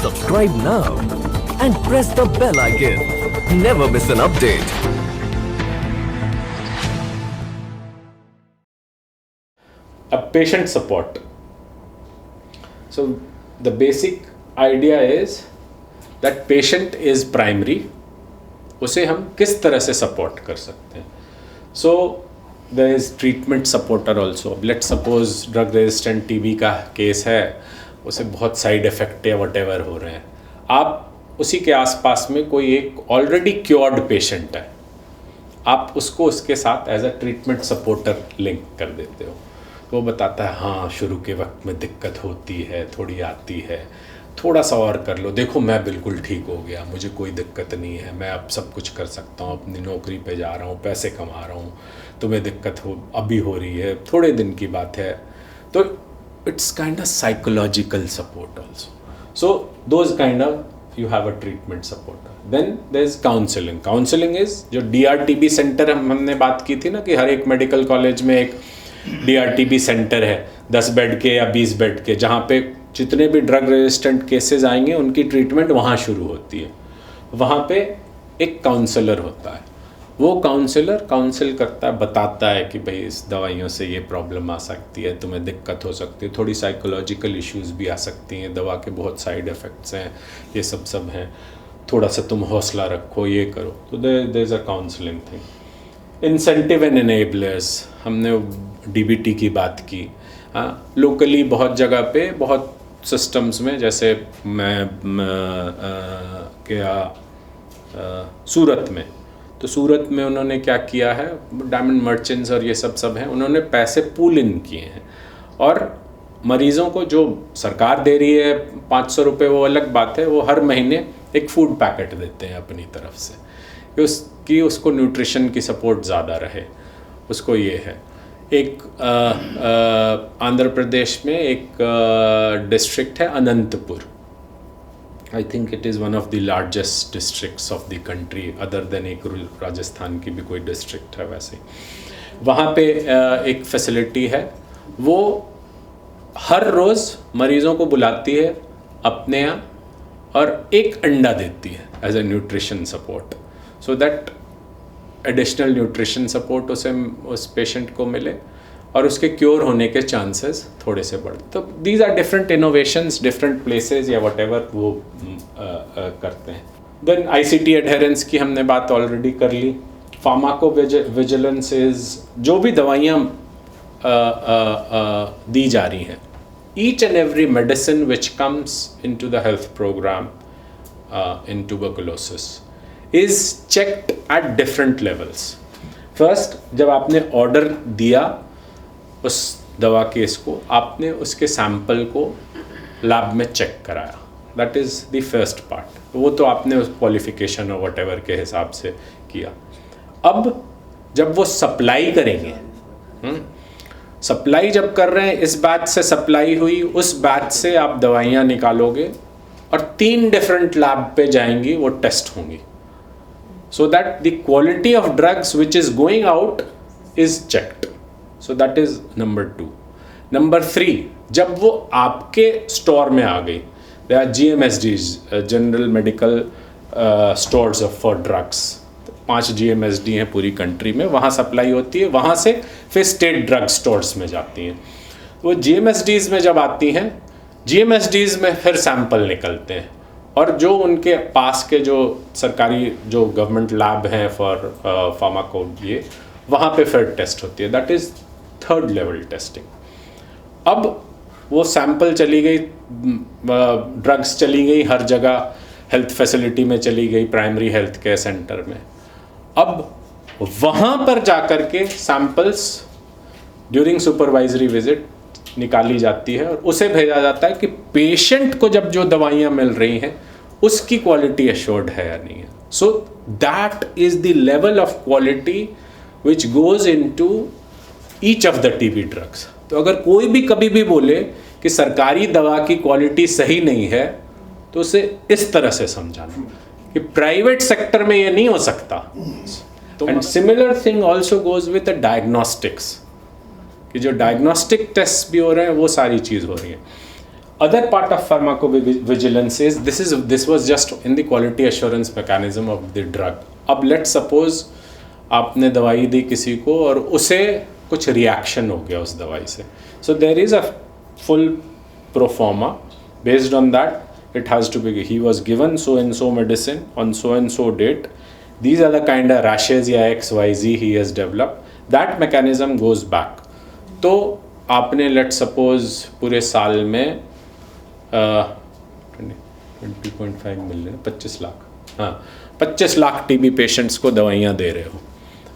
Subscribe now and press the bell icon. Never miss an update. A patient support. So the basic idea is that patient is primary. उसे हम किस तरह से support कर सकते हैं. So there is treatment supporter also. Let's suppose drug resistant TB का case है, उसे बहुत साइड इफेक्ट या वटेवर हो रहे हैं. आप उसी के आसपास में कोई एक ऑलरेडी क्योर्ड पेशेंट है, आप उसको उसके साथ as a treatment supporter link कर देते हो. वो बताता है हाँ शुरू के वक्त में दिक्कत होती है, थोड़ी आती है, थोड़ा सा और कर लो, देखो मैं बिल्कुल ठीक हो गया, मुझे कोई दिक्कत नहीं है, मैं अब सब कुछ कर सकता हूँ, अपनी नौकरी पे जा रहा हूँ, पैसे कमा रहा हूँ, तुम्हें दिक्कत अभी हो रही है, थोड़े दिन की बात है. तो it's kind of psychological support also. So those kind of you have a treatment supporter. Then there is counselling. Counselling is जो DRTB सेंटर हमने बात की थी ना, कि हर एक मेडिकल कॉलेज में एक DRTB सेंटर है 10 बेड के या 20 बेड के, जहाँ पे जितने भी ड्रग रेजिस्टेंट केसेस आएंगे उनकी ट्रीटमेंट वहाँ शुरू होती है. वहाँ पे एक काउंसलर होता है, वो काउंसलर काउंसिल करता है, बताता है कि भाई इस दवाइयों से ये प्रॉब्लम आ सकती है, तुम्हें दिक्कत हो सकती है, थोड़ी साइकोलॉजिकल इश्यूज भी आ सकती हैं, दवा के बहुत साइड इफ़ेक्ट्स हैं, ये सब हैं, थोड़ा सा तुम हौसला रखो, ये करो. तो there is a counselling thing. Incentive and enablers, हमने DBT की बात की. हाँ, लोकली बहुत जगह पे बहुत सिस्टम्स में, जैसे सूरत में, तो सूरत में उन्होंने क्या किया है, डायमंड मर्चेंट्स और ये सब हैं, उन्होंने पैसे पूल इन किए हैं और मरीज़ों को जो सरकार दे रही है 500 रुपये, वो अलग बात है, वो हर महीने एक फूड पैकेट देते हैं अपनी तरफ से कि उसको न्यूट्रिशन की सपोर्ट ज़्यादा रहे. उसको ये है. एक आंध्र प्रदेश में एक डिस्ट्रिक्ट है Anantapur. I think it is one of the largest districts of the country, other than एक राजस्थान की भी कोई डिस्ट्रिक्ट है वैसे. वहाँ पे एक फैसिलिटी है, वो हर रोज़ मरीज़ों को बुलाती है अपने यहाँ और एक अंडा देती है as a nutrition support, so that additional nutrition support उस पेशेंट को मिले और उसके क्योर होने के चांसेस थोड़े से बढ़े. तो these are different innovations, different places या व्हाटएवर वो करते हैं. देन ICT एडहेरेंस की हमने बात ऑलरेडी कर ली. फार्माकोविजिलेंस इज जो भी दवाइयाँ दी जा रही हैं, each and every medicine which comes into the health programme in tuberculosis is checked at different levels. First, जब आपने ऑर्डर दिया उस दवा केस को, आपने उसके सैंपल को लैब में चेक कराया. That is the first part. वो तो आपने उस क्वालिफिकेशन और whatever के हिसाब से किया. अब जब वो सप्लाई करेंगे, सप्लाई जब कर रहे हैं, इस बैच से सप्लाई हुई, उस बैच से आप दवाइयाँ निकालोगे और 3 डिफरेंट लैब पे जाएंगी, वो टेस्ट होंगी, so that the quality of drugs which is going out is checked. So that is number 2. Number 3, जब वो आपके स्टोर में आ गई, there are GMSDs, General Medical Stores for Drugs. 5 GMSD हैं पूरी कंट्री में, वहाँ सप्लाई होती है, वहाँ से फिर स्टेट ड्रग स्टोर्स में जाती हैं. वो GMSDs में जब आती हैं, GMSDs में फिर सैंपल निकलते हैं और जो उनके पास के जो सरकारी जो गवर्नमेंट लैब हैं फॉर फार्माको, ये वहाँ पे फिर टेस्ट होती है. That is 3rd level testing. अब वो सैंपल चली गई, ड्रग्स चली गई हर जगह, हेल्थ फैसिलिटी में चली गई, प्राइमरी हेल्थ केयर सेंटर में. अब वहाँ पर जाकर के सैंपल्स ड्यूरिंग सुपरवाइजरी विजिट निकाली जाती है और उसे भेजा जाता है कि पेशेंट को जब जो दवाइयाँ मिल रही हैं उसकी क्वालिटी एश्योर्ड है या नहीं है. So that is the level of quality which goes into each of the TB drugs. तो अगर कोई भी कभी भी बोले कि सरकारी दवा की क्वालिटी सही नहीं है, तो उसे इस तरह से समझाना कि प्राइवेट सेक्टर में ये नहीं हो सकता. And similar thing also goes with the diagnostics, कि जो डायग्नोस्टिक टेस्ट भी हो रहे हैं वो सारी चीज़ हो रही है. Other part of pharmacovigilance is this was just in the quality assurance mechanism of the drug. अब let's suppose आपने दवाई दी किसी को और उसे कुछ रिएक्शन हो गया उस दवाई से. So there is a full pro forma based on that. It has to be, he was given so and so medicine on so and so date. These are the kind of rashes या XYZ he has developed. That mechanism goes back. तो आपने let's suppose पूरे साल में 20.5 million 25 lakh, हाँ 25 lakh TB patients को दवाइयाँ दे रहे हो.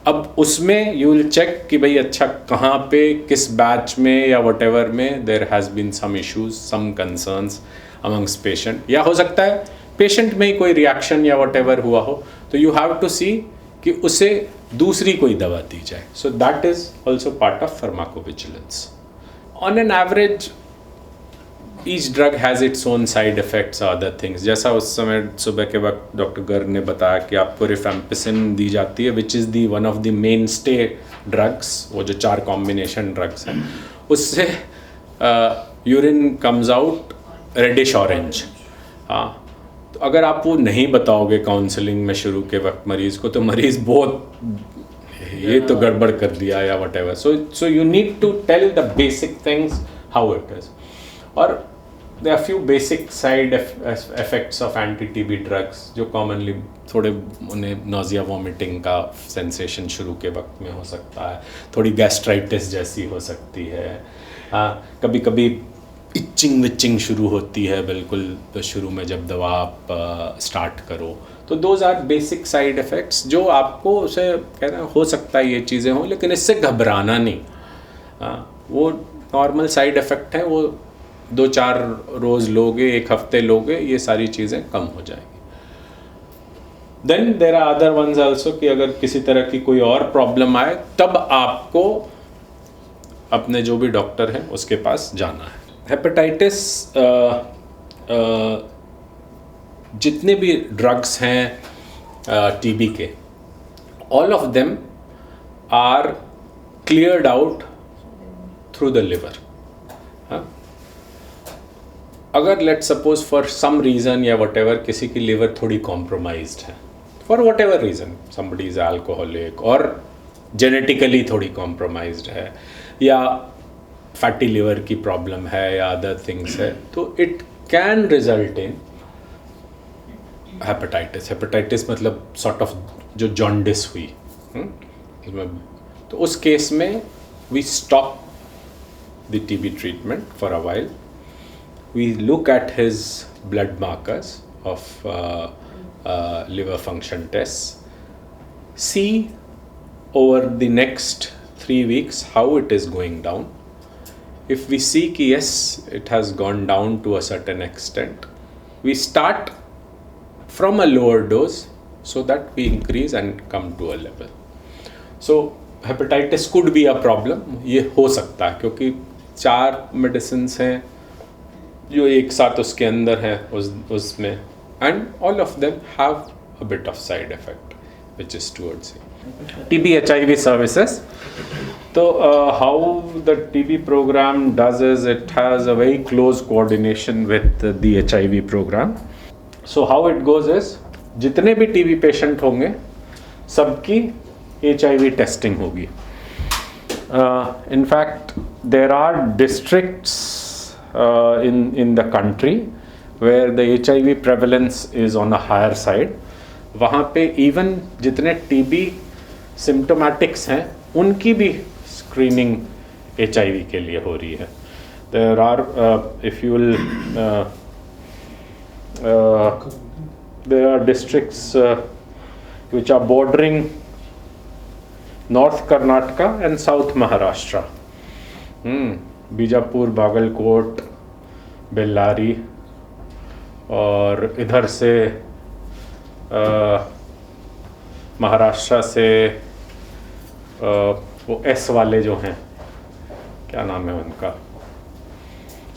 अब उसमें यू विल चेक कि भाई अच्छा कहाँ पे किस बैच में या वट एवर में there has been some issues, some concerns amongst patient, या हो सकता है पेशेंट में ही कोई रिएक्शन या वट एवर हुआ हो, तो यू हैव टू सी कि उसे दूसरी कोई दवा दी जाए. So that is also part of pharmacovigilance. On an average each drug has its own side effects और अदर थिंग्स. जैसा उस समय सुबह के वक्त डॉक्टर गर्ग ने बताया कि आपको रिफेम्पिसिन दी जाती है, which is the one of the mainstay drugs, वो जो 4 कॉम्बिनेशन ड्रग्स हैं, उससे urine comes out reddish orange. हाँ, तो अगर आप वो नहीं बताओगे काउंसलिंग में शुरू के वक्त मरीज़ को, तो मरीज़ बहुत ये तो गड़बड़ कर दिया या whatever. So you need to tell the basic things how it is. और there are few basic side effects of anti-TB drugs जो commonly थोड़े उन्हें nausea vomiting का sensation शुरू के वक्त में हो सकता है, थोड़ी gastritis जैसी हो सकती है, हाँ कभी कभी itching विचिंग शुरू होती है बिल्कुल शुरू में जब दवा आप स्टार्ट करो. तो those are basic side effects जो आपको उसे कहना हो सकता है ये चीज़ें हों, लेकिन इससे घबराना नहीं. हाँ वो नॉर्मल साइड इफ़ेक्ट है, वो 2-4 रोज़ लोगे, 1 हफ्ते लोगे, ये सारी चीज़ें कम हो जाएगी. Then there are other ones also कि अगर किसी तरह की कोई और प्रॉब्लम आए तब आपको अपने जो भी डॉक्टर हैं उसके पास जाना है. हेपेटाइटिस जितने भी ड्रग्स हैं टीबी के, all of them are cleared out through the liver. अगर let suppose for some reason या वट एवर किसी की लिवर थोड़ी कॉम्प्रोमाइज्ड है, for whatever reason, somebody is alcoholic और जेनेटिकली थोड़ी कॉम्प्रोमाइज्ड है, या फैटी लिवर की प्रॉब्लम है या अदर थिंग्स है, तो it can result in hepatitis. Hepatitis मतलब सॉर्ट ऑफ जो जॉन्डिस हुई, तो उस केस में we stop the TB treatment for a while. We look at his blood markers of liver function tests, see over the next 3 weeks how it is going down. If we see कि yes, it has gone down to a certain extent, we start from a lower dose so that we increase and come to a level. So hepatitis could be a problem. ये हो सकता है क्योंकि 4 medicines हैं जो एक साथ उसके अंदर है उसमें, and all of them have a bit of side effect which is towards TB HIV services. So how the TB program does is it has a very close coordination with the HIV program. So how it goes is जितने भी TB patient होंगे सबकी HIV testing होगी. In fact there are districts in the country where the HIV prevalence is on a higher side. वहाँ पे even जितने TB symptomatics हैं उनकी भी screening HIV के लिए हो रही है. There are if you will there are districts which are bordering North Karnataka and South Maharashtra. Bijapur, Bagalkot, Bellary, और इधर से महाराष्ट्र से वो एस वाले जो हैं, क्या नाम है उनका,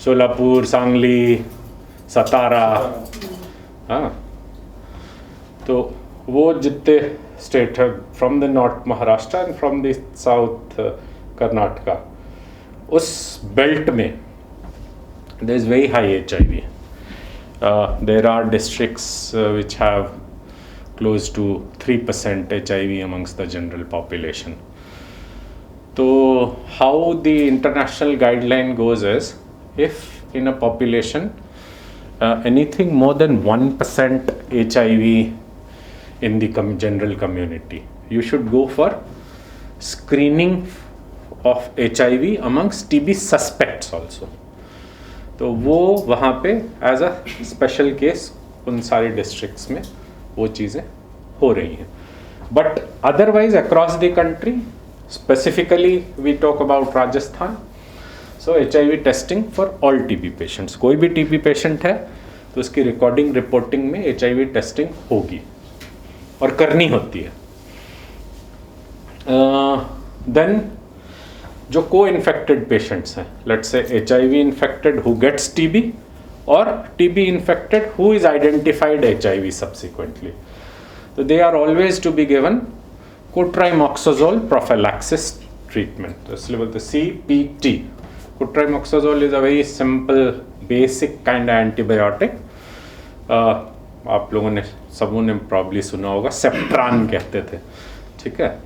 सोलापुर, सांगली, सतारा, हाँ, तो वो जितने स्टेट है from the north Maharashtra and from the south Karnataka, उस बेल्ट में there is very high HIV. There are districts which have close to 3% HIV amongst the general population. So how the international guideline goes is, if in a population anything more than 1% HIV in the general community, you should go for screening of HIV amongst TB suspects also. तो वो वहाँ पे as a special case उन सारे districts में वो चीज़ें हो रही हैं. But otherwise across the country, specifically we talk about Rajasthan, so HIV testing for all TB patients. कोई भी TB पेशेंट है तो उसकी रिकॉर्डिंग रिपोर्टिंग में HIV टेस्टिंग होगी और करनी होती है. देन जो को इन्फेक्टेड पेशेंट्स हैं, let's say HIV infected who gets TB और TB infected who is identified HIV subsequently, तो they are always to be given cotrimoxazole prophylaxis treatment. तो इसलिए बोलते CPT. Cotrimoxazole is a very simple basic kind of antibiotic. आप लोगों ने सबों ने प्रॉब्ली सुना होगा, सेप्ट्रान कहते थे. ठीक है,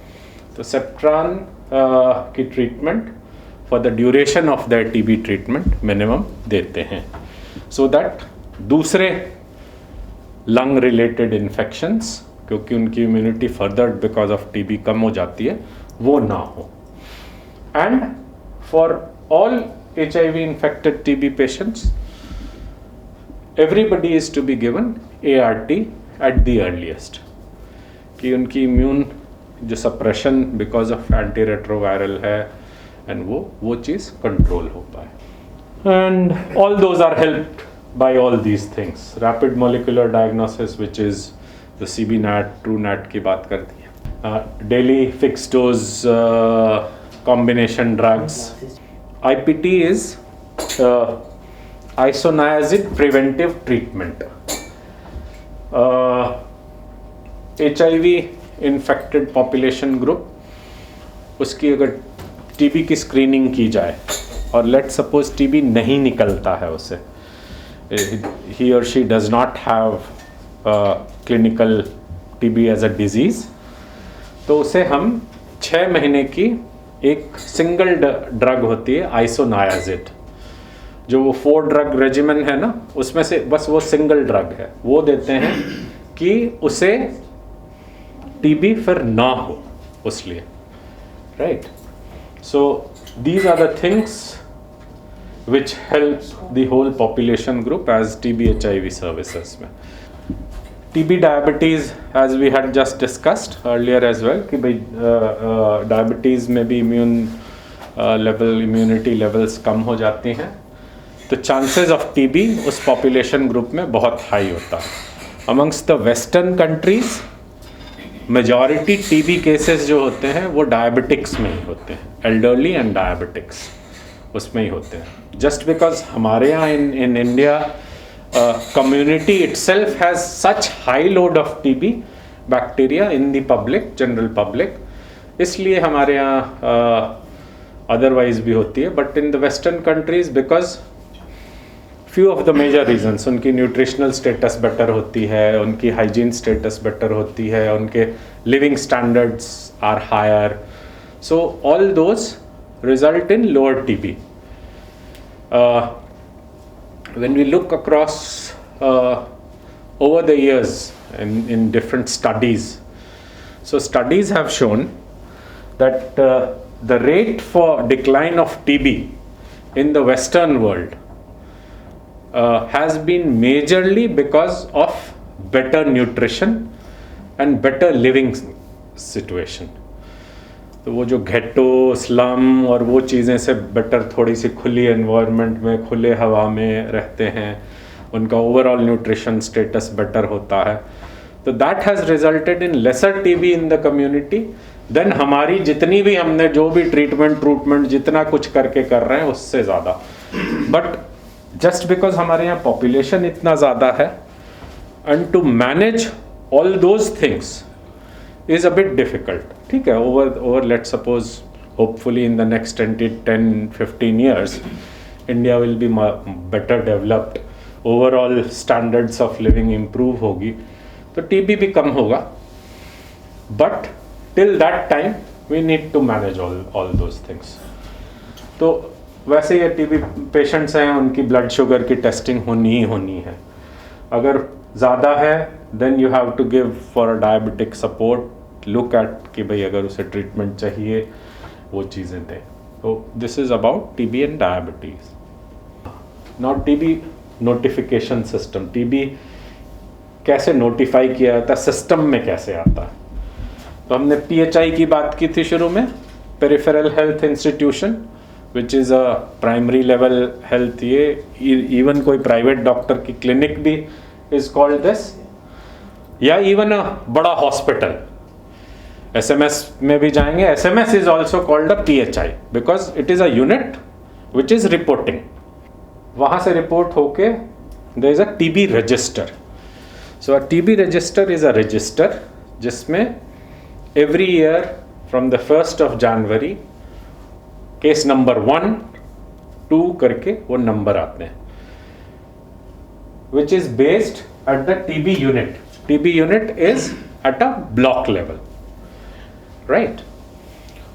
तो सेप्ट्रान की treatment for the duration of the TB treatment minimum देते हैं, सो दैट दूसरे लंग रिलेटेड इन्फेक्शंस, क्योंकि उनकी immunity further because of TB कम हो जाती है, वो ना हो. And for all HIV infected TB patients, everybody is to be given ART at the earliest, कि उनकी इम्यून जो suppression because of anti retroviral है एंड वो चीज़ कंट्रोल हो पाए. And all those are helped by all these things. Rapid molecular diagnosis which is the CB-NAT, TrueNAT की बात कर दी है. Daily fix dose combination drugs. IPT is isoniazid preventive treatment. HIV infected population group, उसकी अगर TB की screening की जाए और लेट सपोज TB नहीं निकलता है उसे, he or she does not have clinical TB as a disease, तो उसे हम 6 महीने की एक सिंगल ड्रग होती है आइसोनायाजिड, जो वो 4 ड्रग रेजिमेन है ना, उसमें से बस वो सिंगल ड्रग है, वो देते हैं कि उसे TB फिर ना हो उसलिए. Right, so these are the things which help the whole population group as TB HIV services में. TB diabetes as we had just discussed earlier as well, कि भाई डायबिटीज़ में भी इम्यूनिटी लेवल्स कम हो जाती हैं, तो चांसेस ऑफ TB उस पॉपुलेशन ग्रुप में बहुत हाई होता है. Amongst the western countries majority TB cases जो होते हैं वो डायबिटिक्स में ही होते हैं, एल्डरली एंड डायबिटिक्स उसमें ही होते हैं. जस्ट बिकॉज हमारे यहाँ in India community itself has such high load of TB bacteria in the public, general public, इसलिए हमारे यहाँ otherwise भी होती है. But in the Western countries, because few of the major reasons, उनकी nutritional status better होती है, उनकी hygiene status better होती है, उनके living standards are higher, so all those result in lower TB. When we look across over the years in different studies, so studies have shown that the rate for decline of TB in the Western world has been majorly because of better nutrition and better living situation. तो वो जो ghetto slum और वो चीज़ें से better थोड़ी सी खुली environment में, खुले हवा में रहते हैं, उनका ओवरऑल न्यूट्रिशन स्टेटस बेटर होता है, तो that has resulted in lesser TB in the community then हमारी जितनी भी हमने जो भी ट्रीटमेंट जितना कुछ करके कर रहे हैं उससे ज़्यादा. बट जस्ट बिकॉज हमारे यहाँ पॉपुलेशन इतना ज़्यादा है, and to manage all those things is a bit difficult. ठीक है, over let's suppose hopefully in the next 10-15 years India will be better developed, overall standards of living improve होगी, तो TB भी कम होगा. But till that time we need to manage all those things. तो वैसे ये टीबी पेशेंट्स हैं, उनकी ब्लड शुगर की टेस्टिंग होनी ही होनी है. अगर ज़्यादा है then you have to give for a diabetic support, look at कि भाई अगर उसे ट्रीटमेंट चाहिए वो चीज़ें दें. तो this is about TB and diabetes. Now TB notification system, TB कैसे नोटिफाई किया जाता है, सिस्टम में कैसे आता है. तो हमने PHI की बात की थी शुरू में, peripheral health institution, which is a primary level health. ये इवन कोई प्राइवेट डॉक्टर की क्लिनिक भी इज कॉल्ड दिस, या इवन अ बड़ा हॉस्पिटल SMS में भी जाएंगे. SMS is also called a PHI because it is a unit which is reporting. वहाँ से रिपोर्ट होके there is a TB register. So a TB register is a register जिसमें every year from the 1st of January case number 1, 2 करके वो number आते हैं, which is based at the TB unit. TB unit is at a block level, right.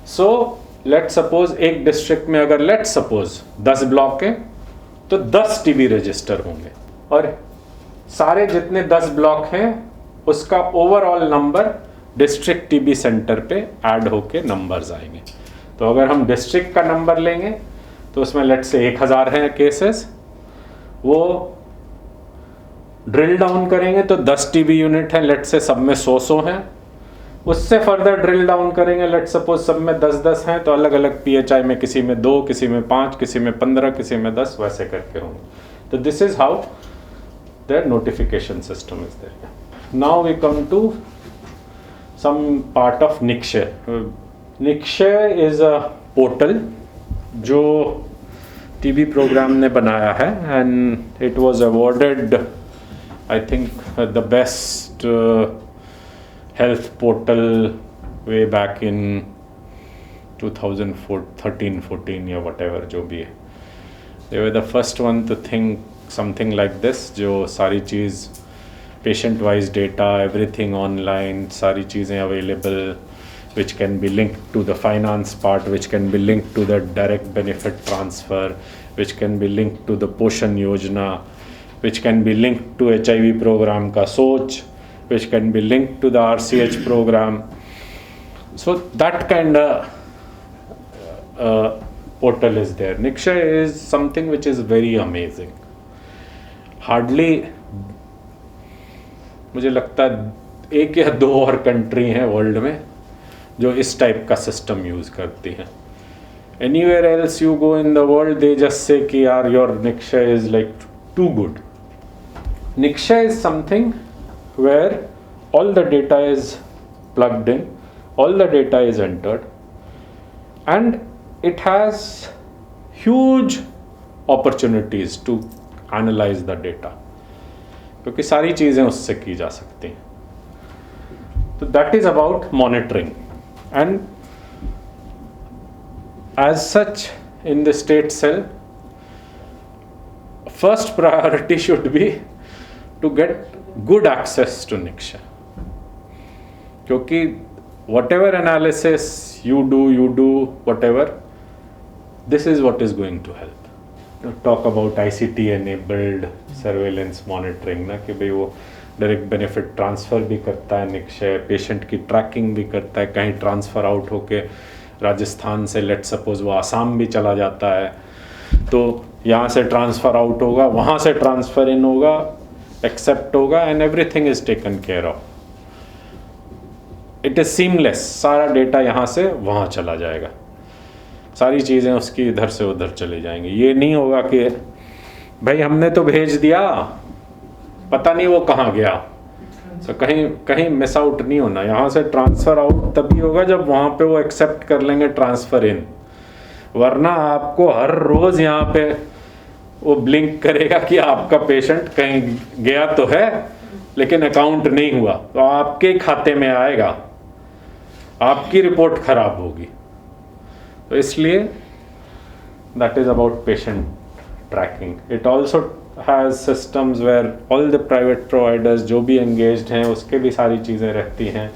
So let suppose एक district में अगर let suppose 10 block है तो 10 TB register होंगे, और सारे जितने 10 ब्लॉक हैं उसका overall number district TB centre पे ऐड होके नंबर्स आएंगे. तो अगर हम डिस्ट्रिक्ट का नंबर लेंगे तो उसमें लेट से 1000 हैं केसेस, वो ड्रिल डाउन करेंगे तो 10 TB यूनिट हैं, लेट से सब में 100 हैं. उससे फर्दर ड्रिल डाउन करेंगे, लेट सपोज सब में 10 हैं, तो अलग अलग PHI में किसी में 2, किसी में 5, किसी में 15, किसी में 10, वैसे करके होंगे. तो this is how their notification system is there. Now we come to some part of Nikshay. Nikshay is a portal जो TB program ने बनाया है, and it was awarded I think the best health portal way back in 2013-14 या whatever जो भी है. They were the first one to think something like this, जो सारी चीज़ patient wise data, everything online, सारी चीज़ें available, which can be linked to the finance part, which can be linked to the direct benefit transfer, which can be linked to the Poshan Yojana, which can be linked to HIV program का सोच, which can be linked to the RCH program. So that kind of portal is there. Nikshay is something which is very amazing. Hardly मुझे लगता है 1 या 2 और country हैं world में जो इस टाइप का सिस्टम यूज़ करती हैं. Anywhere else you go in the world they just say कि यार your Nikshay is like too good. Nikshay is something where all the data is plugged in, all the data is entered, and it has huge opportunities to analyze the data, क्योंकि सारी चीज़ें उससे की जा सकती हैं. तो that is about monitoring, and as such in the state cell, first priority should be to get good access to Nikshay. क्योंकि whatever analysis you do whatever, this is what is going to help. Talk about ICT enabled surveillance monitoring ना, कि भाई वो direct benefit transfer भी करता है Nikshay, patient की trekking भी करता है. कहीं ट्रांसफ़र आउट होके राजस्थान से लेट सपोज वो आसाम भी चला जाता है, तो यहाँ से ट्रांसफ़र आउट होगा, वहाँ से ट्रांसफ़र इन होगा, एक्सेप्ट होगा, and everything is taken care of. It is seamless. सारा डेटा यहाँ से वहाँ चला जाएगा, सारी चीज़ें उसकी इधर से उधर चली जाएंगी. ये नहीं होगा कि भाई हमने तो भेज दिया, पता नहीं वो कहाँ गया. तो कहीं मिस आउट नहीं होना. यहाँ से ट्रांसफ़र आउट तभी होगा जब वहाँ पे वो एक्सेप्ट कर लेंगे ट्रांसफ़र इन, वरना आपको हर रोज़ यहाँ पे वो ब्लिंक करेगा कि आपका पेशेंट कहीं गया तो है लेकिन अकाउंट नहीं हुआ, तो आपके खाते में आएगा, आपकी रिपोर्ट खराब होगी. तो इसलिए that is about patient tracking. It also has systems where all the private providers जो भी engaged हैं उसके भी सारी चीज़ें रहती हैं,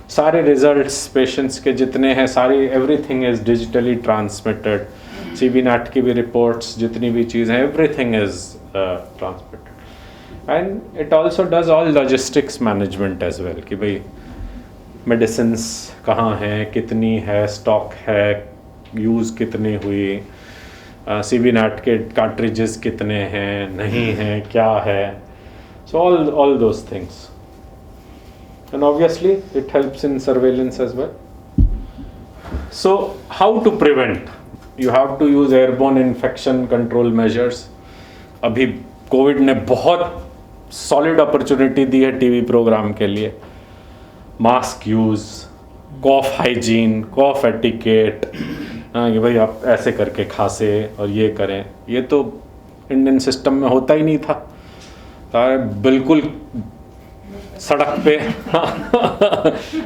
सारे results patients के जितने हैं सारी everything is digitally transmitted. CBNAT की भी reports जितनी भी चीज़ हैं everything is transmitted. And it also does all logistics management as well कि भाई medicines कहाँ हैं, कितनी है, stock है, use कितनी हुई, CBNAT के cartridges कितने हैं, नहीं हैं, क्या है. So all those things. And obviously it helps in surveillance as well. So how to prevent? You have to use airborne infection control measures. अभी कोविड ने बहुत सॉलिड अपॉर्चुनिटी दी है टीवी प्रोग्राम के लिए. मास्क यूज़, कॉफ hygiene, कॉफ etiquette, कि भाई आप ऐसे करके खांसे और ये करें. ये तो इंडियन सिस्टम में होता ही नहीं था. बिल्कुल सड़क पे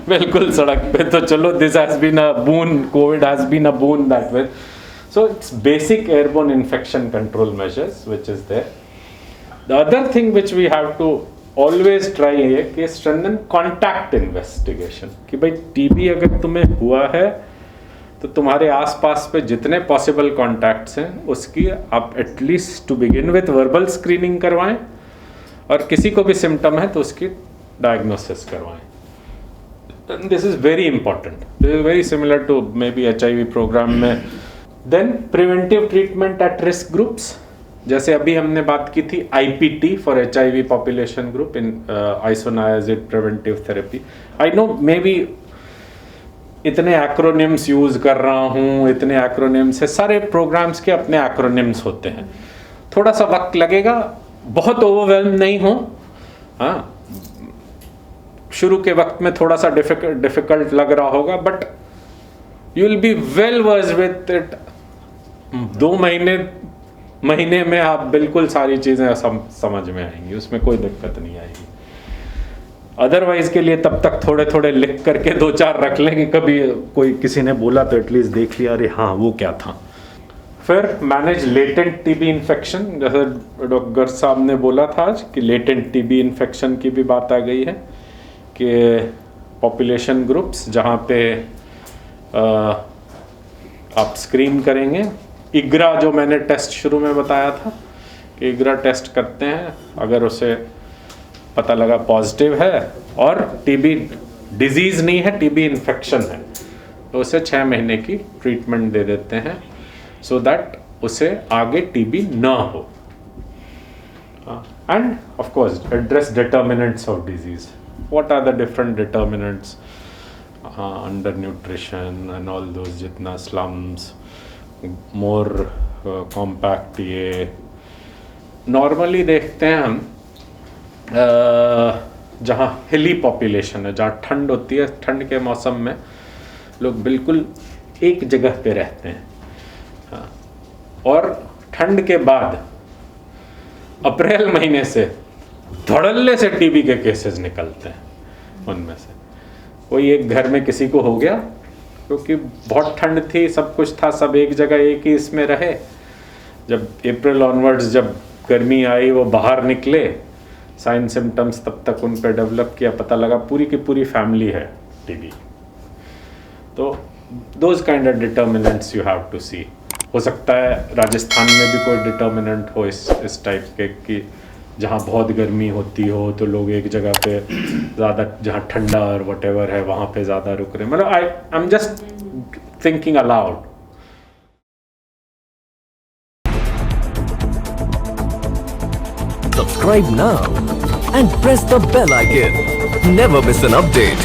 बिल्कुल सड़क पे. तो चलो this has been a boon, Covid has been a boon that way. So it's basic airborne infection control measures which is there. The other thing which we have to always try है कि strengthen contact investigation. कि भाई TB अगर तुम्हें हुआ है तो तुम्हारे आसपास पे जितने पॉसिबल कॉन्टैक्ट्स हैं उसकी आप at least to begin with verbal screening करवाएं, और किसी को भी सिम्टम है तो उसकी डायग्नोसिस करवाएं. This is very important. This is very similar to maybe HIV programme में. Then preventive treatment at risk groups, जैसे अभी हमने बात की थी IPT for HIV population group in isoniazid preventive therapy. I know maybe इतने acronyms use कर रहा हूँ, इतने एक्रोनिम्स है, सारे प्रोग्राम्स के अपने एक्रोनिम्स होते हैं. थोड़ा सा वक्त लगेगा, बहुत ओवरवेल्म नहीं हो. हाँ, शुरू के वक्त में थोड़ा सा डिफिकल्ट लग रहा होगा, but you will be well versed with it. 2 महीने में आप बिल्कुल सारी चीज़ें समझ में आएंगी, उसमें कोई दिक्कत नहीं आएगी. अदरवाइज के लिए तब तक थोड़े थोड़े लिख करके 2-4 रख लेंगे, कभी कोई किसी ने बोला तो एटलीस्ट देख लिया, अरे हाँ वो क्या था. फिर मैनेज लेटेंट टीबी इन्फेक्शन. जैसे डॉक्टर साहब ने बोला था आज कि लेटेंट टीबी इन्फेक्शन की भी बात आ गई है कि पॉपुलेशन ग्रुप्स जहाँ पे आप स्क्रीन करेंगे. इग्रा जो मैंने टेस्ट शुरू में बताया था कि इग्रा टेस्ट करते हैं, अगर उसे पता लगा पॉजिटिव है और टीबी डिजीज़ नहीं है, टीबी इन्फेक्शन है, तो उसे 6 महीने की ट्रीटमेंट दे देते हैं सो दैट उसे आगे टीबी ना हो. And of course address determinants of disease. What are the different determinants? Under nutrition and all those, जितना स्लम्स, मोर कॉम्पैक्ट. ये नॉर्मली देखते हैं हम जहाँ हिली पॉपुलेशन है, जहाँ ठंड होती है, ठंड के मौसम में लोग बिल्कुल एक जगह पे रहते हैं. हाँ, और ठंड के बाद अप्रैल महीने से धड़ल्ले से टीबी के केसेस निकलते हैं. उनमें से कोई एक घर में किसी को हो गया क्योंकि बहुत ठंड थी, सब कुछ था, सब एक जगह एक ही इसमें रहे. जब अप्रैल ऑनवर्ड्स जब गर्मी आई, वो बाहर निकले, साइन सिम्टम्स तब तक उन पर डेवलप किया, पता लगा पूरी की पूरी फैमिली है टीबी. तो those kind of determinants you have to see. हो सकता है राजस्थान में भी कोई डिटर्मिनेंट हो इस टाइप के कि जहाँ बहुत गर्मी होती हो तो लोग एक जगह पे ज़्यादा, जहाँ ठंडा और वटेवर है वहाँ पे ज़्यादा रुक रहे. मतलब I am just thinking allowed. Subscribe now and press the bell icon. Never miss an update.